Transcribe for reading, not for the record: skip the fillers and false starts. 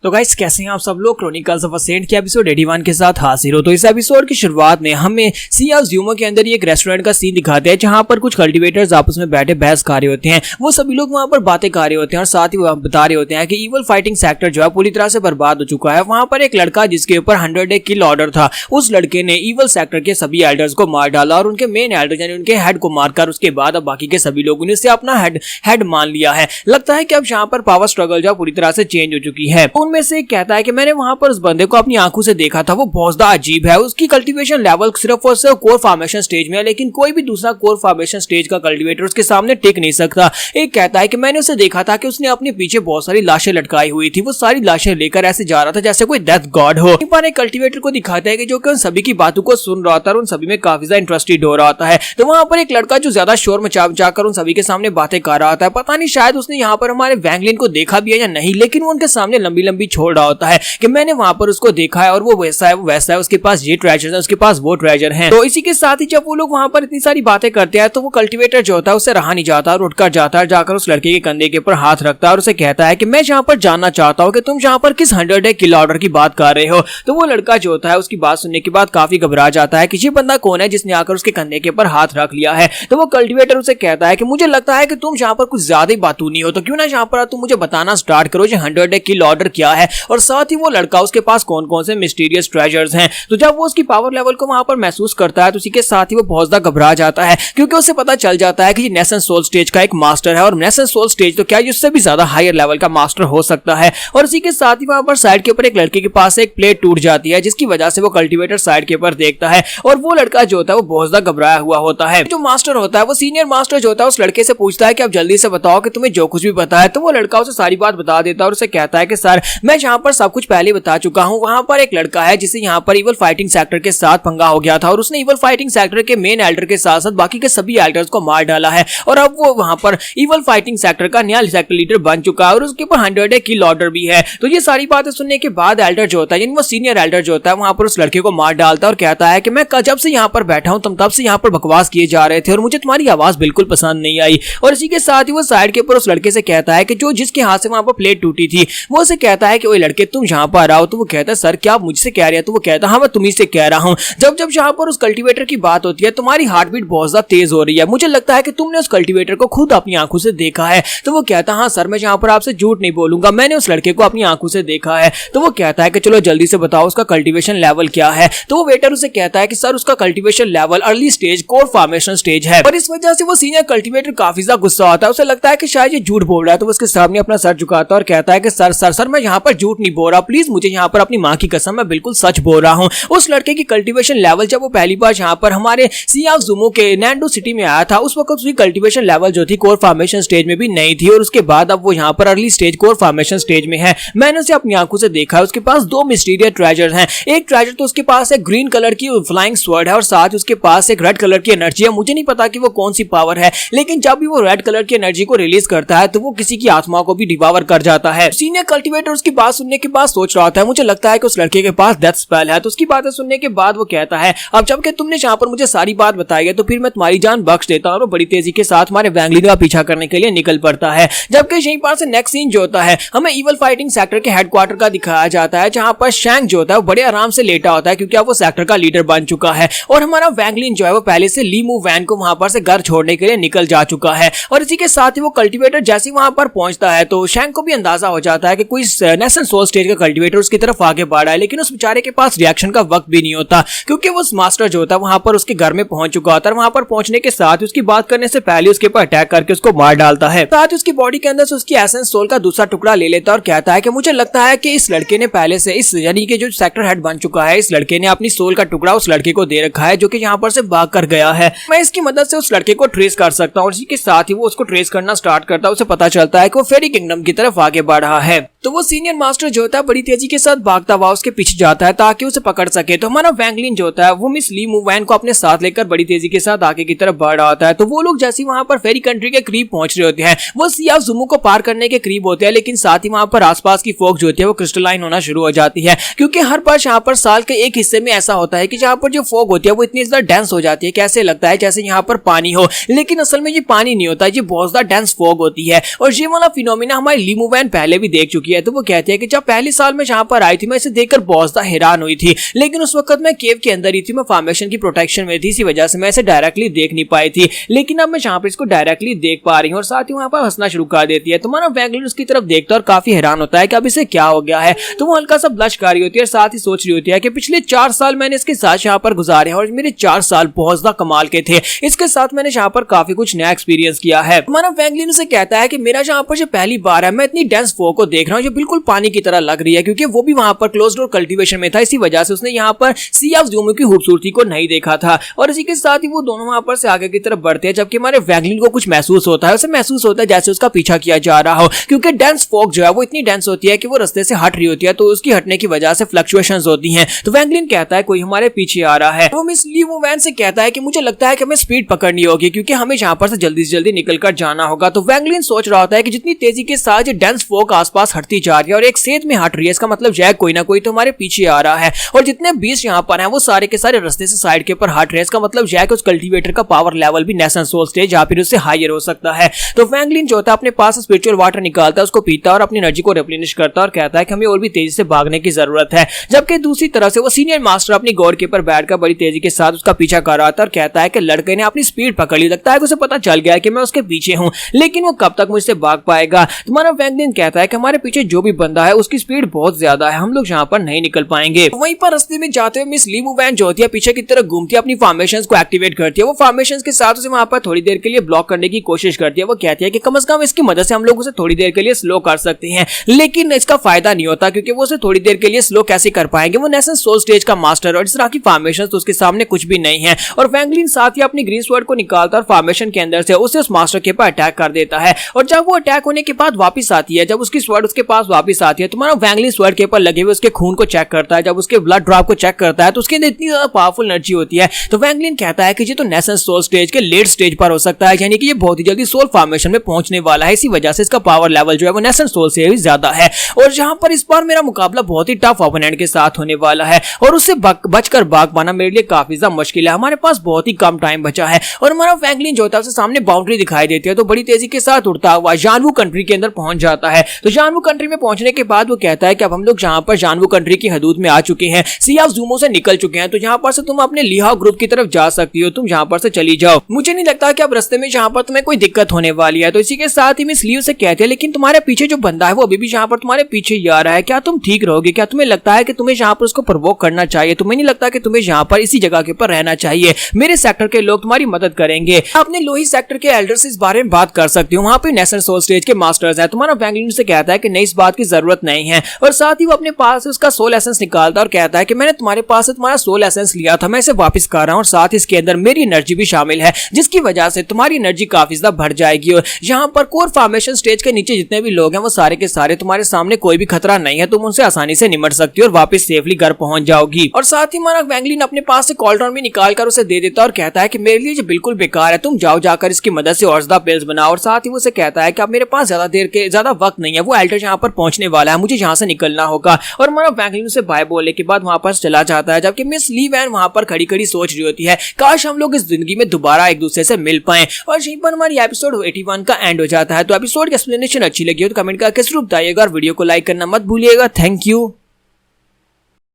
तो गाइस कैसे हैं आप सब लोग। क्रॉनिकल्स ऑफ अ सेंट के एपिसोड 81 के साथ हाजिर हो। तो इस एपिसोड की शुरुआत में हमें सी ऑफ ज़्यूमो के अंदर एक रेस्टोरेंट का सीन दिखाते हैं जहां पर कुछ कल्टीवेटर्स आपस में बैठे बहस खा रहे होते हैं। वो सभी लोग वहां पर बातें कर रहे होते हैं और साथ ही वो बता रहे होते हैं कि ईवल फाइटिंग सेक्टर जो है पूरी तरह से बर्बाद हो चुका है। वहां पर एक लड़का जिसके ऊपर 100 डे किल ऑर्डर था, उस लड़के ने ईवल सेक्टर के सभी एल्डर्स को मार डाला और उनके मेन एल्डर यानी उनके हेड को मारकर उसके बाद अब बाकी के सभी लोगों ने इसे अपना हेड मान लिया है। लगता है कि अब यहाँ पर पावर स्ट्रगल जो पूरी तरह से चेंज हो चुकी है। उनमें से एक कहता है कि मैंने वहां पर उस बंदे को अपनी आंखों से देखा था, वो बहुत ज्यादा अजीब है। उसकी कल्टीवेशन लेवल सिर्फ और सिर्फ कोर फॉर्मेशन स्टेज में है, लेकिन कोई भी दूसरा कोर फॉर्मेशन स्टेज का कल्टीवेटर उसके सामने टिक नहीं सकता। एक कहता है कि मैंने उसे देखा था कि उसने अपने पीछे बहुत सारी लाशें लटकाई हुई थी, वो सारी लाशें लेकर ऐसे जा रहा था जैसे कोई डेथ गॉड हो। एक कल्टीवेटर को दिखाता है कि जो कि उन सभी की बातों को सुन रहा था और उन सभी में काफी ज्यादा इंटरेस्टेड हो रहा है। तो वहां पर एक लड़का जो ज्यादा शोर मचाकर उन सभी के सामने बातें कर रहा था। पता नहीं शायद उसने यहाँ पर हमारे वैंगलिन को देखा भी है या नहीं, लेकिन वो उनके सामने लंबी लंबी छोड़ रहा होता है कि मैंने वहां पर उसको देखा है और वो वैसा है, उसके पास ये ट्रेजर है, उसके पास वो ट्रेजर है। तो इसी के साथ ही जब वो लोग वहां पर इतनी सारी बातें करते हैं तो वो कल्टीवेटर जो होता है उससे रहा नहीं जाता और उठकर जाता है, जाकर उस लड़के के कंधे के ऊपर हाथ रखता है और उसे कहता है कि मैं यहाँ पर जानना चाहता हूँ कि तुम यहाँ पर किस 100 डे किल ऑर्डर की बात कर रहे हो। तो वो लड़का जो होता है उसकी बात सुनने के बाद काफी घबरा जाता है कि ये बंदा कौन है जिसने आकर उसके कंधे के ऊपर हाथ रख लिया है। तो वो कल्टीवेटर उसे कहता है कि मुझे लगता है कि तुम यहाँ पर कुछ ज्यादा ही बातूनी हो, तो क्यों ना यहाँ पर तुम मुझे बताना स्टार्ट करो ये 100 डे किल ऑर्डर क्या है और साथ ही वो लड़का उसके पास कौन कौन से मिस्टीरियस ट्रेजर्स हैं। तो जब वो उसकी पावर लेवल को वहां पर महसूस करता है तो उसी के साथ ही वो बहुत ज्यादा घबरा जाता है, क्योंकि उसे पता चल जाता है कि ये नेशन सोल स्टेज का एक मास्टर है और नेशन सोल स्टेज तो क्या उससे भी ज्यादा हायर लेवल का मास्टर हो सकता है। और इसी के साथ ही वहां पर साइड के ऊपर एक लड़के के पास एक प्लेट टूट जाती है जिसकी वजह से वो कल्टीवेटर साइड के ऊपर देखता है और वो लड़का जो होता है वो बहुत ज्यादा घबराया हुआ होता है। जो मास्टर होता है वो सीनियर मास्टर जो होता है उस लड़के से पूछता है कि अब जल्दी से बताओ कि तुम्हें जो कुछ भी पता है। तो वो लड़का उसे सारी बात बता देता है और उसे कहता है कि सर मैं यहाँ पर सब कुछ पहले बता चुका हूँ। वहां पर एक लड़का है जिसे यहाँ पर ईवल फाइटिंग सेक्टर के साथ पंगा हो गया था और उसने ईवल फाइटिंग सेक्टर के मेन एल्डर के साथ साथ बाकी के सभी एल्डर्स को मार डाला है और अब वो वहां पर ईवल फाइटिंग सेक्टर का नया सेक्टर लीडर बन चुका है और उसके ऊपर 100 डे किल ऑर्डर भी है। तो ये सारी बातें सुनने के बाद एल्डर जो होता है यानी वो सीनियर एल्डर जो होता है वहां पर उस लड़के को मार डालता है और कहता है कि मैं जब से यहाँ पर बैठा हूँ तुम तब से यहाँ पर बकवास किए जा रहे थे और मुझे तुम्हारी आवाज बिल्कुल पसंद नहीं आई। और इसी के साथ ही वो साइड के ऊपर उस लड़के से कहता है कि जो जिसके हाथ से वहां पर प्लेट टूटी थी वो उसे कहता है कि ओए लड़के तुम यहाँ पर आओ। तो वो कहता है सर क्या आप मुझसे कह रहे हैं? तो वो कहता है हाँ मैं तुम्ही से कह रहा हूँ। जब जब यहाँ पर उस कल्टीवेटर की बात होती है तुम्हारी हार्ट बीट बहुत ज्यादा तेज हो रही है, मुझे लगता है कि तुमने उस कल्टीवेटर को खुद अपनी आंखों से देखा है। तो वो कहता है हाँ सर मैं यहाँ पर आपसे झूठ नहीं बोलूंगा, मैंने उस लड़के को अपनी आंखों से देखा है। तो वो कहता है कि चलो जल्दी से बताओ उसका कल्टीवेशन लेवल क्या है। तो वो वेटर उसे कहता है कि सर उसका cultivation level early stage core formation stage है। और इस वजह से वो सीनियर कल्टीवेटर काफी ज्यादा गुस्सा आता है, उसे लगता है कि शायद ये झूठ बोल रहा है। तो उसके सामने अपना सर झुकाता है और कहता है कि सर सर सर मैं यहाँ पर झूठ नहीं बोल रहा, प्लीज मुझे यहाँ पर अपनी माँ की कसम मैं बिल्कुल सच बोल रहा हूँ। उस लड़के की कल्टीवेशन लेवल जब वो पहली बार यहाँ पर हमारे सी ऑफ ज़्यूमो के नैंडो सिटी में आया था उस वक्त उसकी कल्टीवेशन लेवल जो थी कोर फॉर्मेशन स्टेज में भी नहीं थी और उसके बाद अब वो यहाँ पर early stage core formation stage में है। मैंने उसे अपनी आंखों से देखा है, उसके पास दो मिस्टीरियस ट्रेजर हैं। एक ट्रेजर तो उसके पास एक ग्रीन कलर की फ्लाइंग स्वर्ड है और साथ उसके पास एक रेड कलर की एनर्जी है। मुझे नहीं पता कि वो कौन सी पावर है, लेकिन जब भी वो रेड कलर की एनर्जी को रिलीज करता है तो वो किसी की आत्मा को भी डिवावर कर जाता है। सीनियर कल्टीवेटर उसकी बात सुनने के बाद सोच रहा था मुझे लगता है कि उस लड़के के पास डेथ स्पेल है। तो उसकी बातें सुनने के बाद वो कहता है अब जबकि तुमने यहाँ पर मुझे सारी बात बताई है तो फिर मैं तुम्हारी जान बख्श देता हूँ। और वो बड़ी तेजी के साथ हमारे वैंगलिन का पीछा करने के लिए निकल पड़ता है। जबकि यहीं पर से नेक्स्ट सीन जो होता है हमें ईवल फाइटिंग सेक्टर के हेडक्वार्टर का दिखाया जाता है जहां पर शैंक जो होता है वो बड़े आराम से लेटा होता है क्योंकि अब वो सेक्टर का लीडर बन चुका है और हमारा वैंगलिन जो है वो पहले से लीमू वैन को वहां पर से घर छोड़ने के लिए निकल जा चुका है। और इसी के साथ ही वो कल्टीवेटर जैसे वहां पर पहुंचता है तो शैंक को भी अंदाजा हो जाता है कि कोई नेशन सोल स्टेज का कल्टीवेटर उसकी तरफ आगे बढ़ रहा है, लेकिन उस बेचारे के पास रिएक्शन का वक्त भी नहीं होता क्योंकि वो मास्टर जो होता है वहां पर उसके घर में पहुंच चुका होता है। वहां पर पहुंचने के साथ उसकी बात करने से पहले उसके ऊपर अटैक करके उसको मार डालता है। साथ ही उसकी बॉडी के अंदर से उसकी एसेंस सोल का दूसरा टुकड़ा ले लेता है और कहता है कि मुझे लगता है कि इस लड़के ने पहले से इस यानी कि जो सेक्टर हेड बन चुका है इस लड़के ने अपनी सोल का टुकड़ा उस लड़के को दे रखा है जो कि यहाँ पर से भाग कर गया है। मैं इसकी मदद से उस लड़के को ट्रेस कर सकता हूँ। इसी के साथ ही वो उसको ट्रेस करना स्टार्ट करता है। उसे पता चलता है कि वो फेरी किंगडम की तरफ आगे बढ़ रहा है। तो वो सीनियर मास्टर जो होता है बड़ी तेजी के साथ भागता हुआ उसके पीछे जाता है ताकि उसे पकड़ सके। तो हमारा वैंगलिन जो होता है वो मिस ली मूवैन को अपने साथ लेकर बड़ी तेजी के साथ आगे की तरफ बढ़ रहा होता है। तो वो लोग जैसे वहां पर फेरी कंट्री के करीब पहुंच रहे होते हैं वो सी ऑफ ज़्यूमो को पार करने के करीब होते हैं, लेकिन साथ ही वहां पर आसपास की फॉग जो होती है वो क्रिस्टलाइन होना शुरू हो जाती है क्योंकि हर बार यहाँ पर साल के एक हिस्से में ऐसा होता है कि जहाँ पर जो फॉग होती है वो इतनी ज्यादा डेंस हो जाती है कि ऐसे लगता है जैसे यहाँ पर पानी हो, लेकिन असल में ये पानी नहीं होता, ये बहुत ज्यादा डेंस फॉग होती है। और ये वाला फिनोमिना हमारी ली मूवैन पहले भी देख चुकी है। है तो वो कहती है कि जब पहले साल में जहाँ पर आई थी मैं इसे देखकर बहुत ज्यादा हैरान हुई थी, लेकिन उस वक्त मैं केव के अंदर ही थी, मैं फॉर्मेशन की प्रोटेक्शन में थी, इसी वजह से मैं इसे डायरेक्टली देख नहीं पाई थी, लेकिन अब मैं जहाँ पर इसको डायरेक्टली देख पा रही हूँ। और साथ ही वहाँ पर हंसना शुरू कर देती है। तो मानो वैंगलिन उसकी तरफ देखता है और काफी हैरान होता है कि अब इसे क्या हो गया है। तो वो हल्का सा ब्लश कर रही होती है और साथ ही सोच रही होती है कि पिछले 4 साल मैंने इसके साथ यहाँ पर गुजारे हैं और मेरे 4 साल बहुत ज्यादा कमाल के थे, इसके साथ मैंने यहाँ पर काफी कुछ नया एक्सपीरियंस किया है। मानो वैंगलिन उसे कहता है कि मेरा जहाँ पर जो पहली बार है मैं इतनी डेंस फॉग को देख रहा हूँ जो बिल्कुल पानी की तरह लग रही है, क्योंकि वो भी वहां पर क्लोज डोर कल्टीवेशन में था, इसी वजह से उसने यहाँ पर सी ऑफ ज़ूमो की खूबसूरती को नहीं देखा था। और इसी के साथ ही वो दोनों वहां पर से आगे की तरफ बढ़ते हैं, जबकि हमारे वैंगलिन को कुछ महसूस होता है, उसे महसूस होता है जैसे उसका पीछा किया जा रहा हो, क्योंकि डेंस फॉग जो है वो इतनी डेंस होती है कि वो रास्ते से हट रही होती है, तो उसकी हटने की वजह से फ्लक्चुएशंस होती हैं। तो वैंगलिन कहता है कोई हमारे पीछे आ रहा है। वो मिस ली वो वैन से कहता है कि मुझे लगता है कि हमें स्पीड पकड़नी होगी क्योंकि हमें यहाँ पर से जल्दी निकलकर जाना होगा। तो वैंगलिन सोच रहा होता है कि जितनी तेजी के साथ डेंस फॉग आसपास हटती जा रही है और एक सेत में हट रही है, इसका मतलब है कोई ना कोई तो हमारे पीछे आ रहा है, और जितने बीस यहाँ पर हैं वो सारे के सारे रास्ते से साइड के ऊपर हट रहे हैं, इसका मतलब है कि उस कल्टीवेटर का पावर लेवल भी नेशन सोल स्टेज या फिर उससे हायर हो सकता है। तो वैंगलिन जो होता है अपने पास स्पिरिचुअल वाटर निकालता है, उसको पीता है और अपनी एनर्जी को रिप्लेनिश करता है और कहता है कि हमें और भी तेजी से भागने की जरूरत है। जबकि दूसरी तरफ से वो सीनियर मास्टर अपनी गॉड के ऊपर बैठकर बड़ी तेजी के साथ उसका पीछा कर रहा था और कहता है कि लड़के ने अपनी स्पीड पकड़ ली, लगता है कि उसे पता चल गया कि मैं उसके पीछे हूं, लेकिन वो कब तक मुझसे भाग पाएगा। तुम्हारा वैंगलिन कहता है कि हमारे पीछे जो भी बंदा है उसकी स्पीड बहुत ज्यादा है, हम लोग यहाँ पर नहीं निकल पाएंगे। वहीं पर रास्ते में जाते हुए मिस ली वो वैन जो होती है पीछे की तरफ घूमती है, अपनी फॉर्मेशंस को एक्टिवेट करती है। वो फॉर्मेशंस के साथ उसे वहां पर थोड़ी देर के लिए ब्लॉक करने की कोशिश करती है। वो कहती है कि कम से कम इसकी मदद से हम लोग उसे थोड़ी देर के लिए स्लो कर सकते हैं, लेकिन इसका फायदा नहीं होता क्योंकि वो उसे थोड़ी देर के लिए स्लो कैसे कर पाएंगे, वो नेशन सोल स्टेज का मास्टर और इस तरह की फॉर्मेशंस तो उसके सामने कुछ भी नहीं है। और वैंगलिन साथ ही अपनी ग्रीन स्वॉर्ड को निकालता और फॉर्मेशन के अंदर से उसे उस मास्टर के ऊपर अटैक कर देता है। और जब वो अटैक होने के बाद वापस आती है, जब उसकी स्वॉर्ड उसके पास वापस आती है, तुम्हारा वैंगलिन स्वॉर्ड के ऊपर लगे हुए उसके खून को चेक करता है। जब उसके ब्लड ड्रॉप को चेक करता है तो उसके अंदर इतनी ज्यादा पावरफुल एनर्जी होती है। तो वैंगलिन कहता है कि ये तो नेशन सोल स्टेज के लेट स्टेज पर हो सकता है, यानी कि ये बहुत ही जल्दी सोल फॉर्मेशन में पहुंचने वाला है, इसी वजह से इसका पावर लेवल जो है वो नेशन सोल से भी ज्यादा है। और जहां पर इस बार मेरा मुकाबला बहुत ही टफ ओपोनेंट के साथ होने वाला है और उससे बचकर भाग पाना मेरे लिए काफी ज्यादा मुश्किल है, हमारे पास बहुत ही कम टाइम बचा है। और हमारा वैंगलिन जो होता है उसे सामने बाउंड्री दिखाई देती है, तो बड़ी तेजी के साथ उड़ता हुआ जानवू कंट्री के अंदर पहुंच जाता है। तो जानवू कंट्री में पहुंचने के बाद वो कहता है कि अब हम लोग जहां पर जानवू कंट्री की हदूद में आ चुके हैं, सी ऑफ ज़ूमो से निकल चुके हैं, तो यहाँ पर से तुम अपने लिहाव ग्रुप की तरफ जा सकती हो, तुम यहाँ पर से चली जाओ। मुझे नहीं लगता कि अब रास्ते में जहाँ पर तुम्हें कोई दिक्कत होने वाली है। तो इसी के साथ ही मिस ली से कहते हैं लेकिन तुम्हारे पीछे जो बंदा है वो अभी भी यहाँ पर तुम्हारे पीछे ही आ रहा है, क्या तुम ठीक रहोगे? क्या तुम्हें लगता है कि तुम्हें यहाँ पर उसको प्रोवोक करना चाहिए? तुम्हें नहीं लगता कि तुम्हें यहाँ पर इसी जगह के ऊपर रहना चाहिए? मेरे सेक्टर के लोग तुम्हारी मदद करेंगे, अपने लोही सेक्टर के एल्डर से इस बारे में बात कर सकती हो, वहाँ पे नेशनल सोल स्टेज के मास्टर्स है। तुम्हारा वैंगलिन से कहता है कि नहीं, इस बात की जरूरत नहीं है। और साथ ही वो अपने पास से उसका सोल एसेंस निकालता और कहता है कि मैंने तुम्हारे पास से तुम्हारा सोल एसेंस लिया था, मैं इसे वापस कर रहा हूँ और साथ ही इसके अंदर मेरी एनर्जी भी शामिल है, जिसकी वजह से तुम्हारी एनर्जी काफी ज्यादा बढ़ जाएगी। और यहाँ पर कोर फॉर्मेशन स्टेज के नीचे जितने भी लोग हैं वो सारे के सारे तुम्हारे सामने कोई भी खतरा नहीं है, तुम उनसे आसानी से निमट सकती हो और वापस सेफली घर पहुंच जाओगी। और साथ ही हमारा वैंगलिन अपने पास से कॉल्ड्रॉन भी निकाल कर उसे दे देता और कहता है कि मेरे लिए ये बिल्कुल बेकार है, तुम जाओ जाकर इसकी मदद से और ज्यादा पिल्स बनाओ। और साथ ही वो उसे कहता है कि अब मेरे पास ज्यादा वक्त नहीं है, वो एल्डर यहाँ पर पहुंचने वाला है, मुझे यहाँ से निकलना होगा। और हमारा वैंगलिन से बाय बोलने के बाद वहां पर चला जाता है, जबकि मिस ली वैन वहां पर खड़ी खड़ी सोच रही होती है काश हम लोग इस जिंदगी में दोबारा एक दूसरे से मिल पाएं। और यहीं पर हमारी एपिसोड 81 का एंड हो जाता है। तो एपिसोड की एक्सप्लेनेशन अच्छी लगी हो तो कमेंट करके जरूर बताइएगा और वीडियो को लाइक करना मत भूलिएगा। Thank you.